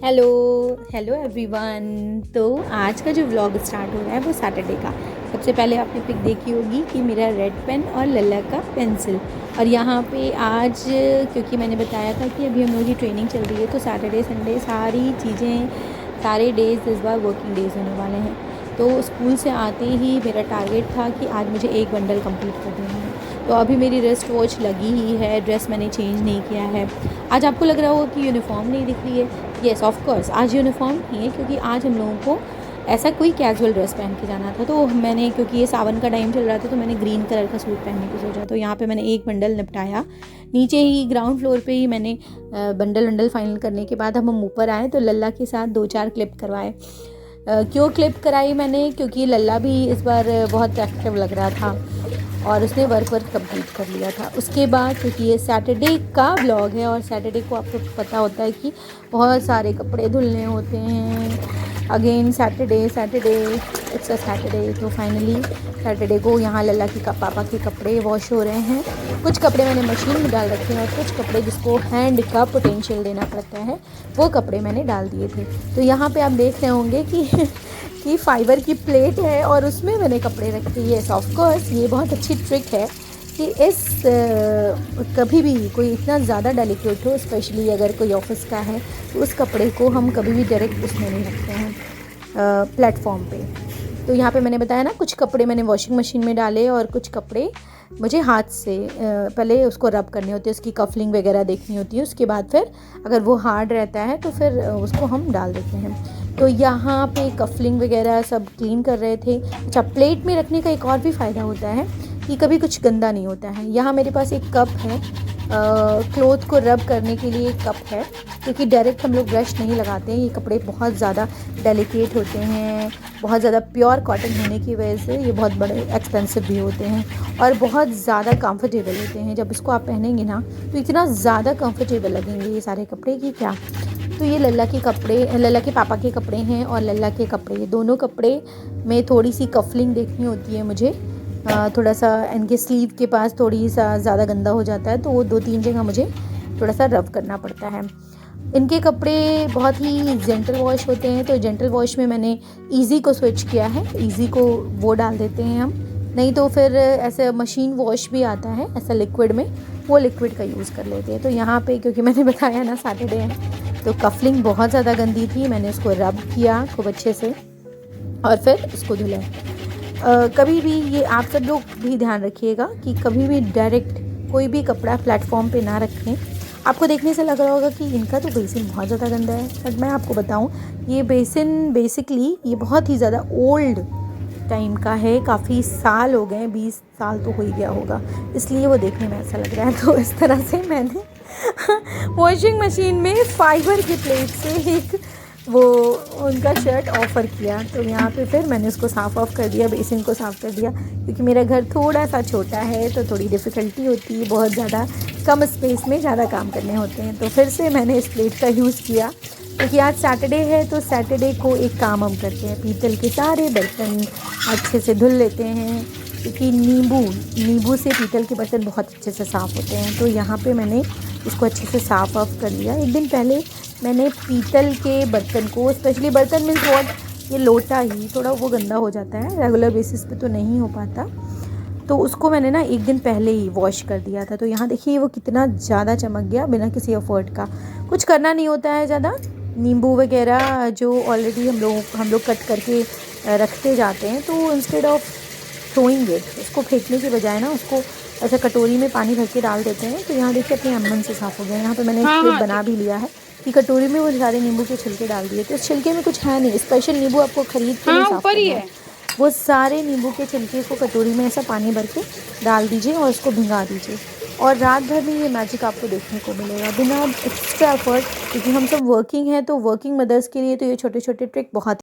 Hello hello everyone. तो आज का जो व्लॉग स्टार्ट हो रहा है वो सैटरडे का। सबसे पहले आपने पिक देखी होगी कि मेरा रेड पेन और लल्ला का पेंसिल। और यहाँ पे आज क्योंकि मैंने बताया था कि अभी हम लोगों की ट्रेनिंग चल रही है, तो सैटरडे संडे सारी चीज़ें, सारे डेज़ इस बार वर्किंग डेज़ होने वाले हैं। तो स्कूल से आते ही मेरा टारगेट था कि आज मुझे एक बंडल कंप्लीट कर देना है। तो अभी मेरी रिस्ट वॉच लगी ही है, ड्रेस मैंने चेंज नहीं किया है। आज आपको लग रहा होगा कि यूनिफॉर्म नहीं दिख रही है। येस ऑफ कोर्स आज यूनिफॉर्म नहीं है, क्योंकि आज हम लोगों को ऐसा कोई कैजुअल ड्रेस पहन के जाना था। तो मैंने, क्योंकि ये सावन का टाइम चल रहा था, तो मैंने ग्रीन कलर का सूट पहनने की सोचा। तो यहाँ पे मैंने एक बंडल निपटाया, नीचे ही ग्राउंड फ्लोर पे ही मैंने बंडल फाइनल करने के बाद हम ऊपर आए तो लल्ला के साथ 2-4 क्लिप करवाए। क्यों क्लिप कराई मैंने, क्योंकि लल्ला भी इस बार बहुत एक्टिव लग रहा था और उसने वर्क कंप्लीट कर लिया था। उसके बाद क्योंकि ये सैटरडे का व्लॉग है और सैटरडे को आपको पता होता है कि बहुत सारे कपड़े धुलने होते हैं। Again Saturday it's a Saturday. तो फाइनली सैटरडे को यहाँ लल्ला की पापा के कपड़े वॉश हो रहे हैं। कुछ कपड़े मैंने मशीन में डाल रखे हैं और कुछ कपड़े जिसको हैंड का पोटेंशियल देना पड़ता है वो कपड़े मैंने डाल दिए थे। तो यहाँ पे आप देख रहे होंगे कि फाइबर की प्लेट है और उसमें मैंने कपड़े रखे। येस ऑफ कोर्स ये बहुत अच्छी ट्रिक है कि कभी भी कोई इतना ज़्यादा डेलिकेट हो, स्पेशली अगर कोई ऑफिस का है, तो उस कपड़े को हम कभी भी डायरेक्ट उसमें नहीं रखते हैं प्लेटफॉर्म पे। तो यहाँ पे मैंने बताया ना, कुछ कपड़े मैंने वॉशिंग मशीन में डाले और कुछ कपड़े मुझे हाथ से पहले उसको रब करने होते हैं, उसकी कफलिंग वगैरह देखनी होती है। उसके बाद फिर अगर वो हार्ड रहता है तो फिर उसको हम डाल देते हैं। तो यहाँ पे कफलिंग वगैरह सब क्लीन कर रहे थे। अच्छा, प्लेट में रखने का एक और भी फ़ायदा होता है कि कभी कुछ गंदा नहीं होता है। यहाँ मेरे पास एक कप है, क्लोथ को रब करने के लिए एक कप है, क्योंकि डायरेक्ट हम लोग ब्रश नहीं लगाते हैं। ये कपड़े बहुत ज़्यादा डेलिकेट होते हैं, बहुत ज़्यादा प्योर कॉटन होने की वजह से ये बहुत बड़े एक्सपेंसिव भी होते हैं और बहुत ज़्यादा कंफर्टेबल होते हैं। जब इसको आप पहनेंगे ना तो इतना ज़्यादा कंफर्टेबल लगेंगे ये सारे कपड़े कि क्या। तो ये लल्ला के कपड़े, लल्ला के पापा के कपड़े हैं और लल्ला के कपड़े, दोनों कपड़े में थोड़ी सी कफलिंग देखनी होती है मुझे। थोड़ा सा इनके स्लीव के पास थोड़ी सा ज़्यादा गंदा हो जाता है, तो वो 2-3 जगह मुझे थोड़ा सा रब करना पड़ता है। इनके कपड़े बहुत ही जेंटल वॉश होते हैं, तो जेंटल वॉश में मैंने ईज़ी को स्विच किया है। ईज़ी को वो डाल देते हैं हम, नहीं तो फिर ऐसे मशीन वॉश भी आता है ऐसा लिक्विड में, वो लिक्विड का यूज़ कर लेते हैं। तो यहाँ पे क्योंकि मैंने बताया ना सैटरडे है, तो कफलिंग बहुत ज़्यादा गंदी थी, मैंने उसको रब किया खूब अच्छे से और फिर उसको धुला। कभी भी ये आप सब लोग भी ध्यान रखिएगा कि कभी भी डायरेक्ट कोई भी कपड़ा प्लेटफॉर्म पे ना रखें। आपको देखने से लग रहा होगा कि इनका तो बेसिन बहुत ज़्यादा गंदा है, बट मैं आपको बताऊं, ये बेसिन बेसिकली ये बहुत ही ज़्यादा ओल्ड टाइम का है। काफ़ी साल हो गए, 20 साल तो हो ही गया होगा, इसलिए वो देखने में ऐसा लग रहा है। तो इस तरह से मैंने वॉशिंग मशीन में फाइबर की प्लेट से एक वो उनका शर्ट ऑफ़र किया। तो यहाँ पे फिर मैंने उसको साफ़ ऑफ कर दिया, बेसिन को साफ़ कर दिया, क्योंकि मेरा घर थोड़ा सा छोटा है तो थोड़ी डिफ़िकल्टी होती है, बहुत ज़्यादा कम स्पेस में ज़्यादा काम करने होते हैं। तो फिर से मैंने इस प्लेट का यूज़ किया, क्योंकि आज सैटरडे है। तो सैटरडे को एक काम हम करते हैं, पीतल के सारे बर्तन अच्छे से धुल लेते हैं, क्योंकि नींबू से पीतल के बर्तन बहुत अच्छे से साफ़ होते हैं। तो यहाँ पे मैंने इसको अच्छे से साफ़ ऑफ कर लिया। एक दिन पहले मैंने पीतल के बर्तन को, स्पेशली बर्तन मीन्स व्हाट, ये लोटा ही थोड़ा वो गंदा हो जाता है, रेगुलर बेसिस पे तो नहीं हो पाता, तो उसको मैंने ना एक दिन पहले ही वॉश कर दिया था। तो यहाँ देखिए वो कितना ज़्यादा चमक गया बिना किसी एफर्ट का। कुछ करना नहीं होता है ज़्यादा, नींबू वगैरह जो ऑलरेडी हम लोग कट करके रखते जाते हैं, तो इंस्टेड ऑफ थ्रोइंग इट, उसको फेंकने के बजाय ना उसको ऐसा कटोरी में पानी भर के डाल देते हैं। तो यहाँ देखिए अपने अमन से साफ़ हो गया। यहाँ पे मैंने एक क्लिप बना भी लिया है कि कटोरी में वो सारे नींबू के छिलके डाल दिए। तो इस छिलके में कुछ है नहीं, स्पेशल नींबू आपको खरीद के नहीं साफ़ करना है। वो सारे नींबू के छिलके को कटोरी में ऐसा पानी भर के डाल दीजिए और उसको भिंगा दीजिए, और रात भर में ये मैजिक आपको देखने को मिलेगा बिना एक्स्ट्रा एफर्ट। क्योंकि हम सब वर्किंग हैं, तो वर्किंग मदर्स के लिए तो ये छोटे छोटे ट्रिक बहुत